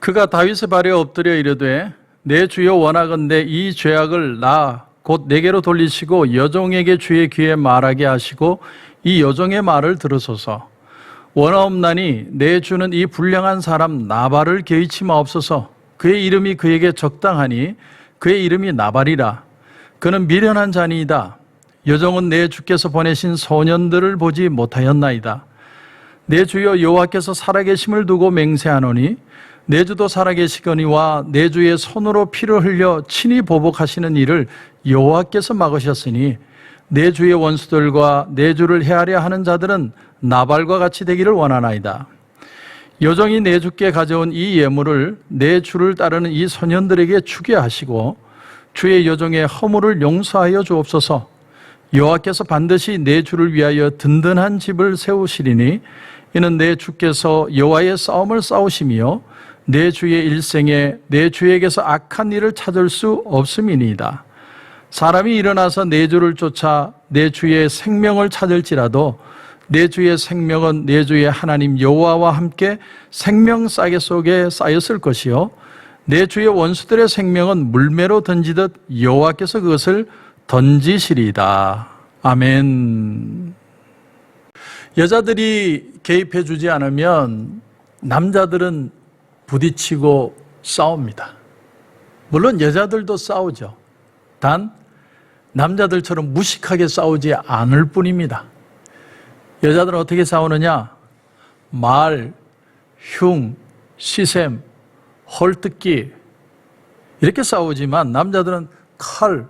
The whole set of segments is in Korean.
그가 다윗의 발에 엎드려 이르되 내 주여 원하건대 이 죄악을 나 곧 내게로 돌리시고 여종에게 주의 귀에 말하게 하시고 이 여종의 말을 들으소서. 원하옵나니 내 주는 이 불량한 사람 나발을 개의치 마옵소서. 그의 이름이 그에게 적당하니 그의 이름이 나발이라. 그는 미련한 자니이다. 여종은 내 주께서 보내신 소년들을 보지 못하였나이다. 내 주여 여호와께서 살아계심을 두고 맹세하노니 내 주도 살아계시거니와 내 주의 손으로 피를 흘려 친히 보복하시는 일을 여호와께서 막으셨으니 내 주의 원수들과 내 주를 해하려 하는 자들은 나발과 같이 되기를 원하나이다. 여종이 내 주께 가져온 이 예물을 내 주를 따르는 이 소년들에게 주게 하시고 주의 여종의 허물을 용서하여 주옵소서. 여호와께서 반드시 내 주를 위하여 든든한 집을 세우시리니 이는 내 주께서 여호와의 싸움을 싸우시며 내 주의 일생에 내 주에게서 악한 일을 찾을 수 없음이니이다. 사람이 일어나서 내 주를 쫓아 내 주의 생명을 찾을지라도 내 주의 생명은 내 주의 하나님 여호와와 함께 생명 싸개 속에 쌓였을 것이요 내 주의 원수들의 생명은 물매로 던지듯 여호와께서 그것을 던지시리이다. 아멘. 여자들이 개입해 주지 않으면 남자들은 부딪히고 싸웁니다. 물론 여자들도 싸우죠. 단 남자들처럼 무식하게 싸우지 않을 뿐입니다. 여자들은 어떻게 싸우느냐? 말, 흉, 시샘, 헐뜯기 이렇게 싸우지만 남자들은 칼,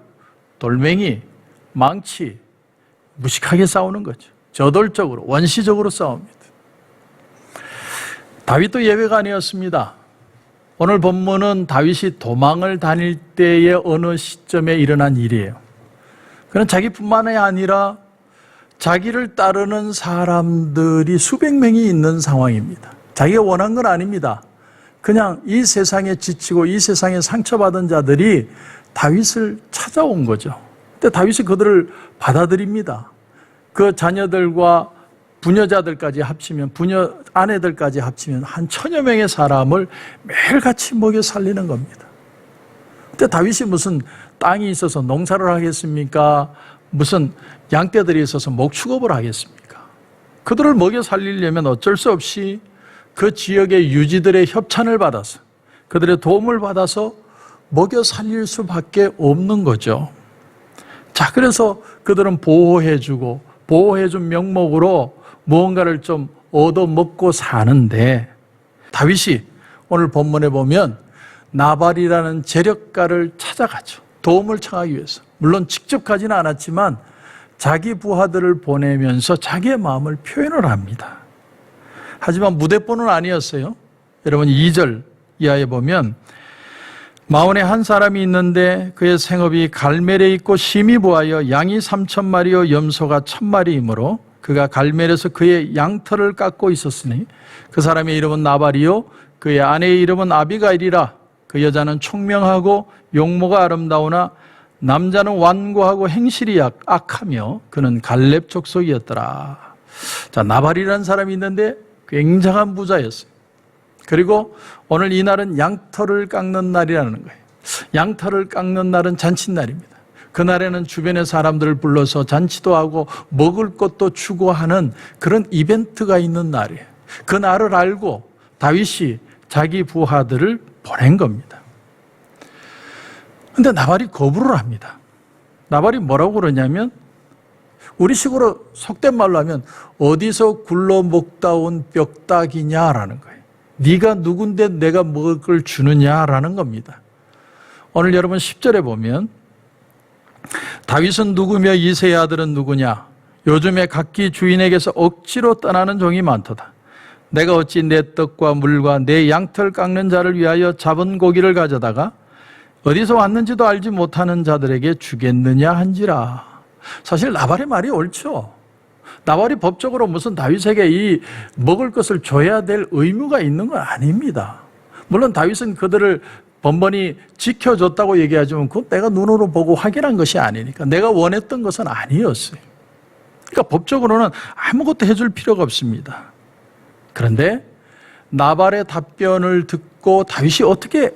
돌멩이, 망치 무식하게 싸우는 거죠. 저돌적으로, 원시적으로 싸웁니다. 다윗도 예외가 아니었습니다. 오늘 본문은 다윗이 도망을 다닐 때의 어느 시점에 일어난 일이에요. 그는 자기뿐만이 아니라 자기를 따르는 사람들이 수백 명이 있는 상황입니다. 자기가 원한 건 아닙니다. 그냥 이 세상에 지치고 이 세상에 상처받은 자들이 다윗을 찾아온 거죠. 근데 다윗이 그들을 받아들입니다. 그 자녀들과 부녀자들까지 합치면, 부녀 아내들까지 합치면 한 1000여 명의 사람을 매일같이 먹여 살리는 겁니다. 근데 다윗이 무슨 땅이 있어서 농사를 하겠습니까? 무슨 양떼들이 있어서 목축업을 하겠습니까? 그들을 먹여 살리려면 어쩔 수 없이 그 지역의 유지들의 협찬을 받아서, 그들의 도움을 받아서 먹여 살릴 수밖에 없는 거죠. 자, 그래서 그들은 보호해준 명목으로 무언가를 좀 얻어먹고 사는데, 다윗이 오늘 본문에 보면 나발이라는 재력가를 찾아가죠. 도움을 청하기 위해서. 물론 직접 가지는 않았지만 자기 부하들을 보내면서 자기의 마음을 표현을 합니다. 하지만 무대뽀는 아니었어요. 여러분 2절 이하에 보면 마온에 한 사람이 있는데 그의 생업이 갈멜에 있고 심히 부하여 양이 3000마리요 염소가 1000마리이므로 그가 갈멜에서 그의 양털을 깎고 있었으니 그 사람의 이름은 나발이요 그의 아내의 이름은 아비가일이라. 그 여자는 총명하고 용모가 아름다우나 남자는 완고하고 행실이 악하며 그는 갈렙 족속이었더라. 자, 나발이라는 사람이 있는데 굉장한 부자였어요. 그리고 오늘 이 날은 양털을 깎는 날이라는 거예요. 양털을 깎는 날은 잔칫날입니다. 그날에는 주변의 사람들을 불러서 잔치도 하고 먹을 것도 주고 하는 그런 이벤트가 있는 날이에요. 그 날을 알고 다윗이 자기 부하들을 보낸 겁니다. 근데 나발이 거부를 합니다. 나발이 뭐라고 그러냐면, 우리식으로 속된 말로 하면 어디서 굴러 먹다 온 뼈다귀냐라는 거예요. 네가 누군데 내가 먹을 걸 주느냐라는 겁니다. 오늘 여러분 10절에 보면 다윗은 누구며 이새의 아들은 누구냐? 요즘에 각기 주인에게서 억지로 떠나는 종이 많도다. 내가 어찌 내 떡과 물과 내 양털 깎는 자를 위하여 잡은 고기를 가져다가 어디서 왔는지도 알지 못하는 자들에게 주겠느냐 한지라. 사실 나발의 말이 옳죠. 나발이 법적으로 무슨 다윗에게 이 먹을 것을 줘야 될 의무가 있는 건 아닙니다. 물론 다윗은 그들을 번번이 지켜줬다고 얘기하지만 그건 내가 눈으로 보고 확인한 것이 아니니까, 내가 원했던 것은 아니었어요. 그러니까 법적으로는 아무것도 해줄 필요가 없습니다. 그런데 나발의 답변을 듣고 다윗이 어떻게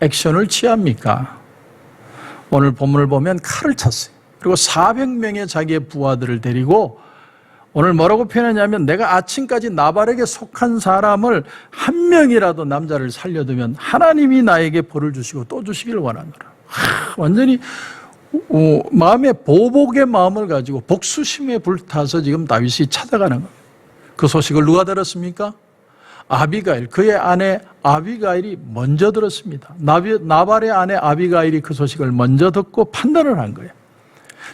액션을 취합니까? 오늘 본문을 보면 칼을 찼어요. 그리고 400명의 자기의 부하들을 데리고 오늘 뭐라고 표현하냐면 내가 아침까지 나발에게 속한 사람을 한 명이라도 남자를 살려두면 하나님이 나에게 벌을 주시고 또 주시기를 원하노라. 완전히 마음에 보복의 마음을 가지고 복수심에 불타서 지금 다윗이 찾아가는 겁니다. 그 소식을 누가 들었습니까? 아비가일, 그의 아내 아비가일이 먼저 들었습니다. 나발의 아내 아비가일이 그 소식을 먼저 듣고 판단을 한 거예요.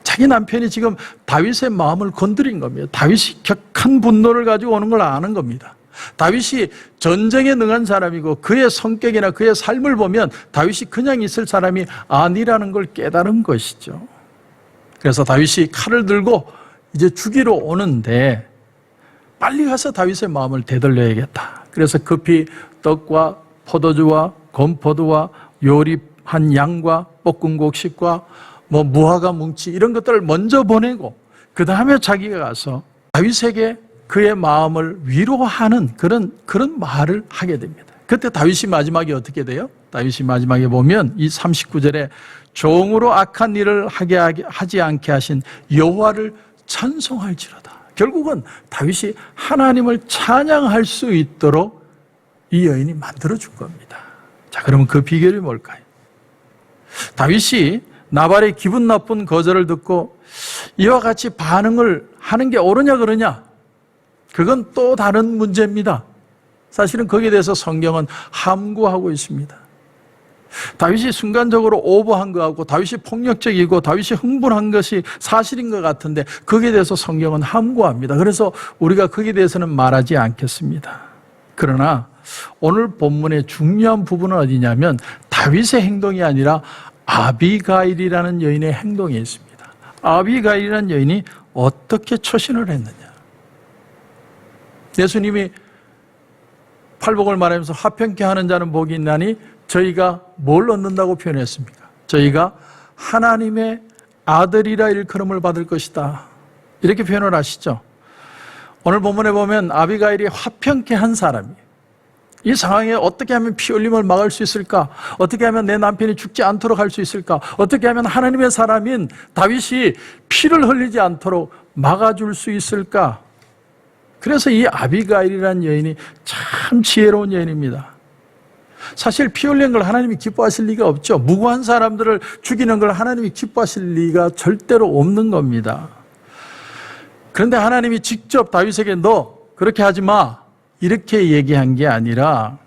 자기 남편이 지금 다윗의 마음을 건드린 겁니다. 다윗이 격한 분노를 가지고 오는 걸 아는 겁니다. 다윗이 전쟁에 능한 사람이고 그의 성격이나 그의 삶을 보면 다윗이 그냥 있을 사람이 아니라는 걸 깨달은 것이죠. 그래서 다윗이 칼을 들고 이제 죽이러 오는데 빨리 가서 다윗의 마음을 되돌려야겠다. 그래서 급히 떡과 포도주와 건포도와 요리한 양과 볶은 곡식과 무화과 뭉치 이런 것들을 먼저 보내고 그 다음에 자기가 가서 다윗에게 그의 마음을 위로하는 그런 말을 하게 됩니다. 그때 다윗이 마지막에 어떻게 돼요? 다윗이 마지막에 보면 이 39절에 종으로 악한 일을 하지 않게 하신 여호와를 찬송할지로다. 결국은 다윗이 하나님을 찬양할 수 있도록 이 여인이 만들어준 겁니다. 자, 그러면 그 비결이 뭘까요? 다윗이 나발의 기분 나쁜 거절을 듣고 이와 같이 반응을 하는 게 옳으냐 그러냐? 그건 또 다른 문제입니다. 사실은 거기에 대해서 성경은 함구하고 있습니다. 다윗이 순간적으로 오버한 것하고 다윗이 폭력적이고 다윗이 흥분한 것이 사실인 것 같은데 거기에 대해서 성경은 함구합니다. 그래서 우리가 거기에 대해서는 말하지 않겠습니다. 그러나 오늘 본문의 중요한 부분은 어디냐면 다윗의 행동이 아니라 아비가일이라는 여인의 행동이 있습니다. 아비가일이라는 여인이 어떻게 처신을 했느냐. 예수님이 팔복을 말하면서 화평케 하는 자는 복이 있나니 저희가 뭘 얻는다고 표현했습니까? 저희가 하나님의 아들이라 일컬음을 받을 것이다. 이렇게 표현을 하시죠. 오늘 본문에 보면 아비가일이 화평케 한 사람이에요. 이 상황에 어떻게 하면 피 흘림을 막을 수 있을까? 어떻게 하면 내 남편이 죽지 않도록 할 수 있을까? 어떻게 하면 하나님의 사람인 다윗이 피를 흘리지 않도록 막아줄 수 있을까? 그래서 이 아비가일이라는 여인이 참 지혜로운 여인입니다. 사실 피 흘린 걸 하나님이 기뻐하실 리가 없죠. 무고한 사람들을 죽이는 걸 하나님이 기뻐하실 리가 절대로 없는 겁니다. 그런데 하나님이 직접 다윗에게 너 그렇게 하지 마 이렇게 얘기한 게 아니라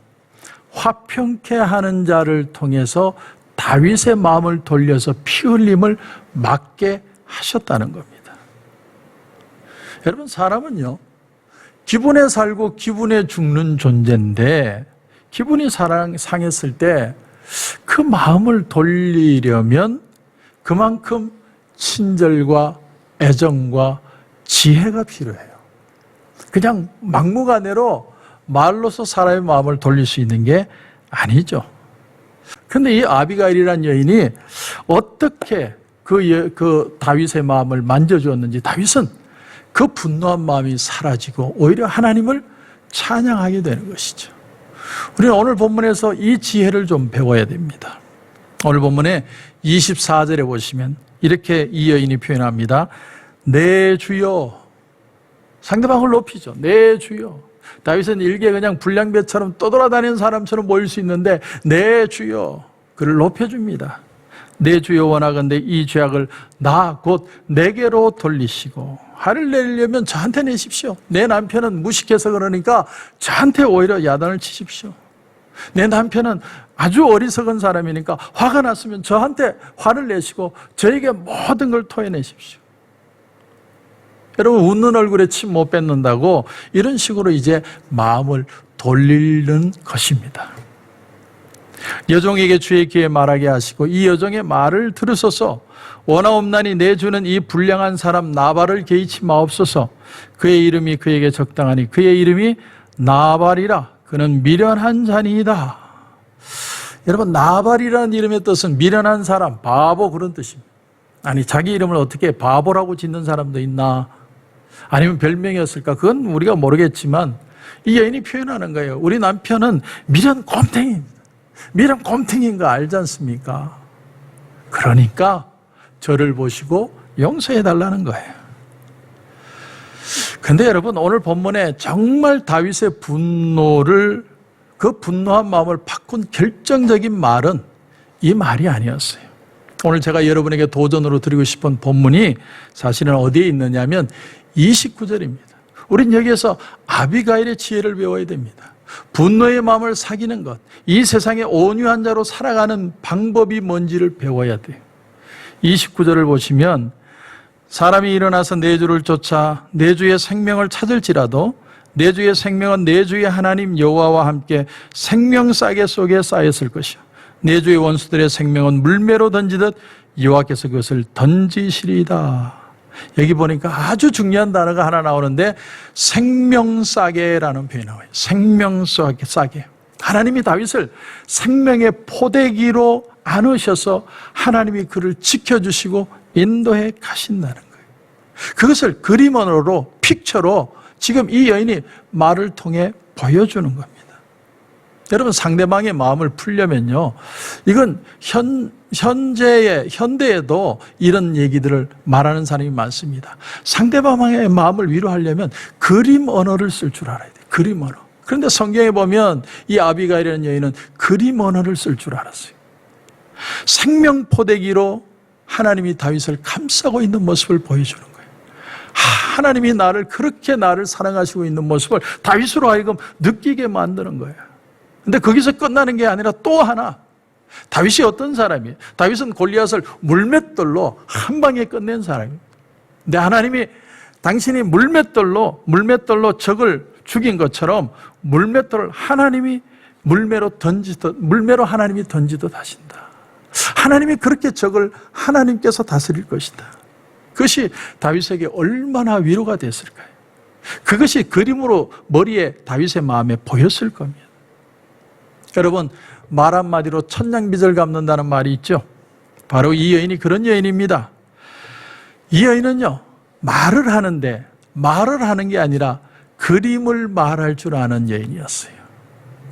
화평케 하는 자를 통해서 다윗의 마음을 돌려서 피 흘림을 막게 하셨다는 겁니다. 여러분, 사람은요 기분에 살고 기분에 죽는 존재인데 기분이 상했을 때 그 마음을 돌리려면 그만큼 친절과 애정과 지혜가 필요해요. 그냥 막무가내로 말로서 사람의 마음을 돌릴 수 있는 게 아니죠. 그런데 이 아비가일이라는 여인이 어떻게 그 다윗의 마음을 만져주었는지 다윗은 그 분노한 마음이 사라지고 오히려 하나님을 찬양하게 되는 것이죠. 우리는 오늘 본문에서 이 지혜를 좀 배워야 됩니다. 오늘 본문에 24절에 보시면 이렇게 이 여인이 표현합니다. 내 주여. 상대방을 높이죠. 내 주여. 다윗은 일개 그냥 불량배처럼 떠돌아다니는 사람처럼 보일 수 있는데 내 주여. 그를 높여줍니다. 내 주여 원하건대 이 죄악을 나 곧 내게로 돌리시고 화를 내려면 저한테 내십시오. 내 남편은 무식해서 그러니까 저한테 오히려 야단을 치십시오. 내 남편은 아주 어리석은 사람이니까 화가 났으면 저한테 화를 내시고 저에게 모든 걸 토해내십시오. 여러분, 웃는 얼굴에 침 못 뱉는다고 이런 식으로 이제 마음을 돌리는 것입니다. 여종에게 주의 귀에 말하게 하시고 이 여종의 말을 들으소서. 원하옵나니 내 주는 이 불량한 사람 나발을 개의치 마옵소서. 그의 이름이 그에게 적당하니 그의 이름이 나발이라. 그는 미련한 자니이다. 여러분, 나발이라는 이름의 뜻은 미련한 사람, 바보 그런 뜻입니다. 아니, 자기 이름을 어떻게 바보라고 짓는 사람도 있나? 아니면 별명이었을까? 그건 우리가 모르겠지만 이 여인이 표현하는 거예요. 우리 남편은 미련 곰탱이입니다. 미련 곰탱이인 거 알지 않습니까? 그러니까 저를 보시고 용서해달라는 거예요. 근데 여러분, 오늘 본문에 정말 다윗의 분노를, 그 분노한 마음을 바꾼 결정적인 말은 이 말이 아니었어요. 오늘 제가 여러분에게 도전으로 드리고 싶은 본문이 사실은 어디에 있느냐면 29절입니다. 우린 여기에서 아비가일의 지혜를 배워야 됩니다. 분노의 마음을 사귀는 것, 이 세상에 온유한 자로 살아가는 방법이 뭔지를 배워야 돼요. 29절을 보시면 사람이 일어나서 내 주를 쫓아 내 주의 생명을 찾을지라도 내 주의 생명은 내 주의 하나님 여호와와 함께 생명싸개 속에 쌓였을 것이요 내 주의 원수들의 생명은 물매로 던지듯 여호와께서 그것을 던지시리이다. 여기 보니까 아주 중요한 단어가 하나 나오는데 생명싸개라는 표현이 나와요. 생명싸개. 하나님이 다윗을 생명의 포대기로 안으셔서 하나님이 그를 지켜주시고 인도해 가신다는 거예요. 그것을 그림으로, 픽처로 지금 이 여인이 말을 통해 보여주는 겁니다. 여러분, 상대방의 마음을 풀려면요, 이건 현대에도 이런 얘기들을 말하는 사람이 많습니다. 상대방의 마음을 위로하려면 그림 언어를 쓸 줄 알아야 돼요. 그림 언어. 그런데 성경에 보면 이 아비가일이라는 여인은 그림 언어를 쓸 줄 알았어요. 생명 포대기로 하나님이 다윗을 감싸고 있는 모습을 보여주는 거예요. 하나님이 그렇게 나를 사랑하시고 있는 모습을 다윗으로 하여금 느끼게 만드는 거예요. 근데 거기서 끝나는 게 아니라 또 하나, 다윗이 어떤 사람이에요? 다윗은 골리앗을 물맷돌로 한 방에 끝낸 사람이에요. 근데 하나님이 당신이 물맷돌로 적을 죽인 것처럼 물맷돌을 하나님이 물매로 하나님이 던지듯 하신다. 하나님이 그렇게 적을 하나님께서 다스릴 것이다. 그것이 다윗에게 얼마나 위로가 됐을까요? 그것이 그림으로 머리에 다윗의 마음에 보였을 겁니다. 여러분, 말 한마디로 천냥빚을 갚는다는 말이 있죠. 바로 이 여인이 그런 여인입니다. 이 여인은요, 말을 하는 게 아니라 그림을 말할 줄 아는 여인이었어요.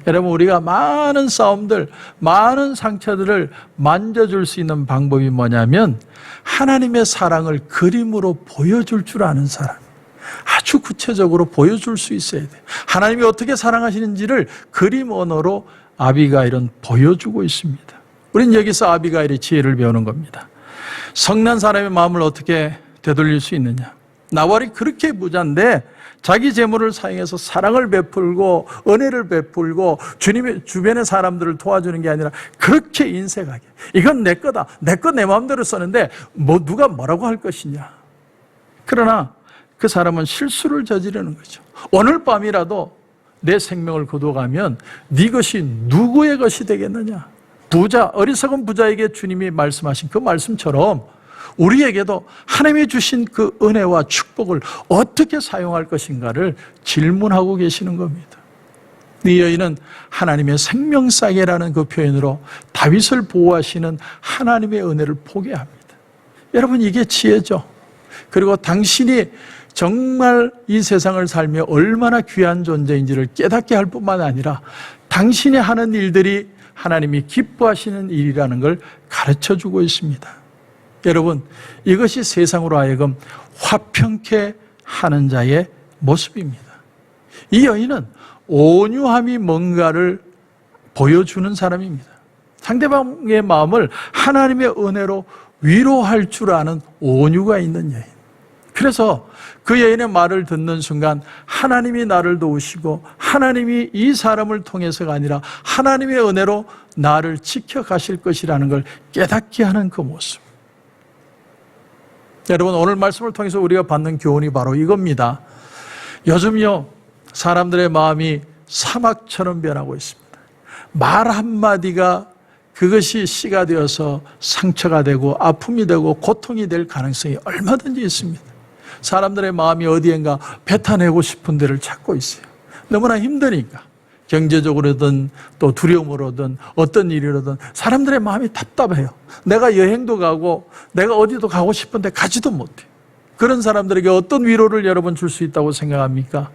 여러분, 우리가 많은 싸움들, 많은 상처들을 만져줄 수 있는 방법이 뭐냐면 하나님의 사랑을 그림으로 보여줄 줄 아는 사람, 아주 구체적으로 보여줄 수 있어야 돼요. 하나님이 어떻게 사랑하시는지를 그림 언어로 아비가일은 보여주고 있습니다. 우린 여기서 아비가일의 지혜를 배우는 겁니다. 성난 사람의 마음을 어떻게 되돌릴 수 있느냐. 나발이 그렇게 부자인데 자기 재물을 사용해서 사랑을 베풀고 은혜를 베풀고 주님의 주변의 사람들을 도와주는 게 아니라 그렇게 인색하게, 이건 내 거다, 내 거 내 마음대로 쓰는데 누가 뭐라고 할 것이냐. 그러나 그 사람은 실수를 저지르는 거죠. 오늘 밤이라도 내 생명을 거둬가면 네 것이 누구의 것이 되겠느냐. 어리석은 부자에게 주님이 말씀하신 그 말씀처럼 우리에게도 하나님이 주신 그 은혜와 축복을 어떻게 사용할 것인가를 질문하고 계시는 겁니다. 이 여인은 하나님의 생명싸개라는 그 표현으로 다윗을 보호하시는 하나님의 은혜를 포기합니다. 여러분, 이게 지혜죠. 그리고 당신이 정말 이 세상을 살며 얼마나 귀한 존재인지를 깨닫게 할 뿐만 아니라 당신이 하는 일들이 하나님이 기뻐하시는 일이라는 걸 가르쳐주고 있습니다. 여러분, 이것이 세상으로 하여금 화평케 하는 자의 모습입니다. 이 여인은 온유함이 뭔가를 보여주는 사람입니다. 상대방의 마음을 하나님의 은혜로 위로할 줄 아는 온유가 있는 여인. 그래서 그 여인의 말을 듣는 순간 하나님이 나를 도우시고 하나님이 이 사람을 통해서가 아니라 하나님의 은혜로 나를 지켜가실 것이라는 걸 깨닫게 하는 그 모습. 여러분, 오늘 말씀을 통해서 우리가 받는 교훈이 바로 이겁니다. 요즘요, 사람들의 마음이 사막처럼 변하고 있습니다. 말 한마디가 그것이 씨가 되어서 상처가 되고 아픔이 되고 고통이 될 가능성이 얼마든지 있습니다. 사람들의 마음이 어디엔가 뱉어내고 싶은 데를 찾고 있어요. 너무나 힘드니까. 경제적으로든 또 두려움으로든 어떤 일이로든 사람들의 마음이 답답해요. 내가 여행도 가고 내가 어디도 가고 싶은데 가지도 못해요. 그런 사람들에게 어떤 위로를 여러분 줄 수 있다고 생각합니까?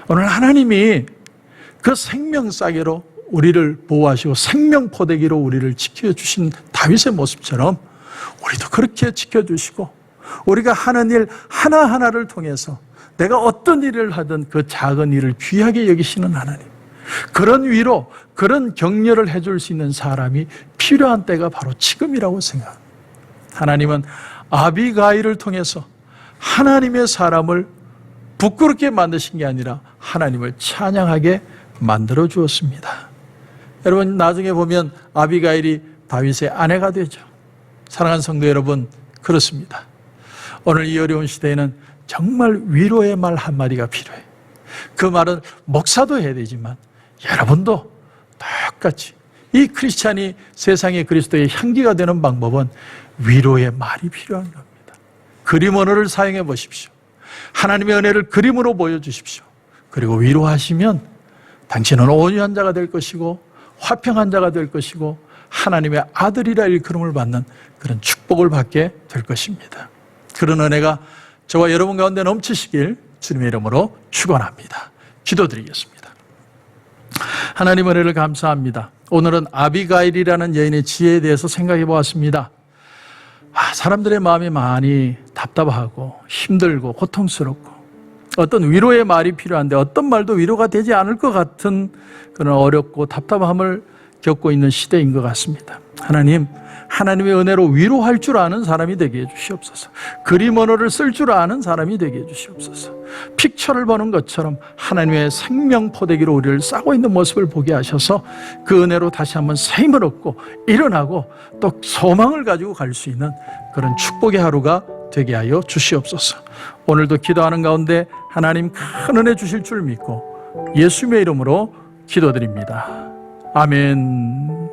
오늘 하나님이 그 생명싸개로 우리를 보호하시고 생명포대기로 우리를 지켜주신 다윗의 모습처럼 우리도 그렇게 지켜주시고 우리가 하는 일 하나하나를 통해서 내가 어떤 일을 하든 그 작은 일을 귀하게 여기시는 하나님, 그런 위로, 그런 격려를 해줄 수 있는 사람이 필요한 때가 바로 지금이라고 생각합니다. 하나님은 아비가일을 통해서 하나님의 사람을 부끄럽게 만드신 게 아니라 하나님을 찬양하게 만들어 주었습니다. 여러분, 나중에 보면 아비가일이 다윗의 아내가 되죠. 사랑하는 성도 여러분, 그렇습니다. 오늘 이 어려운 시대에는 정말 위로의 말 한마디가 필요해요. 그 말은 목사도 해야 되지만 여러분도 똑같이 이 크리스찬이 세상의 그리스도의 향기가 되는 방법은 위로의 말이 필요한 겁니다. 그림 언어를 사용해 보십시오. 하나님의 은혜를 그림으로 보여주십시오. 그리고 위로하시면 당신은 온유한 자가 될 것이고 화평한 자가 될 것이고 하나님의 아들이라 일컬음을 받는 그런 축복을 받게 될 것입니다. 그런 은혜가 저와 여러분 가운데 넘치시길 주님의 이름으로 축원합니다. 기도드리겠습니다. 하나님 은혜를 감사합니다. 오늘은 아비가일이라는 여인의 지혜에 대해서 생각해 보았습니다. 사람들의 마음이 많이 답답하고 힘들고 고통스럽고 어떤 위로의 말이 필요한데 어떤 말도 위로가 되지 않을 것 같은 그런 어렵고 답답함을 겪고 있는 시대인 것 같습니다. 하나님, 하나님의 은혜로 위로할 줄 아는 사람이 되게 해주시옵소서. 그림 언어를 쓸 줄 아는 사람이 되게 해주시옵소서. 픽처를 보는 것처럼 하나님의 생명 포대기로 우리를 싸고 있는 모습을 보게 하셔서 그 은혜로 다시 한번 새 힘을 얻고 일어나고 또 소망을 가지고 갈 수 있는 그런 축복의 하루가 되게 하여 주시옵소서. 오늘도 기도하는 가운데 하나님 큰 은혜 주실 줄 믿고 예수님의 이름으로 기도드립니다. 아멘.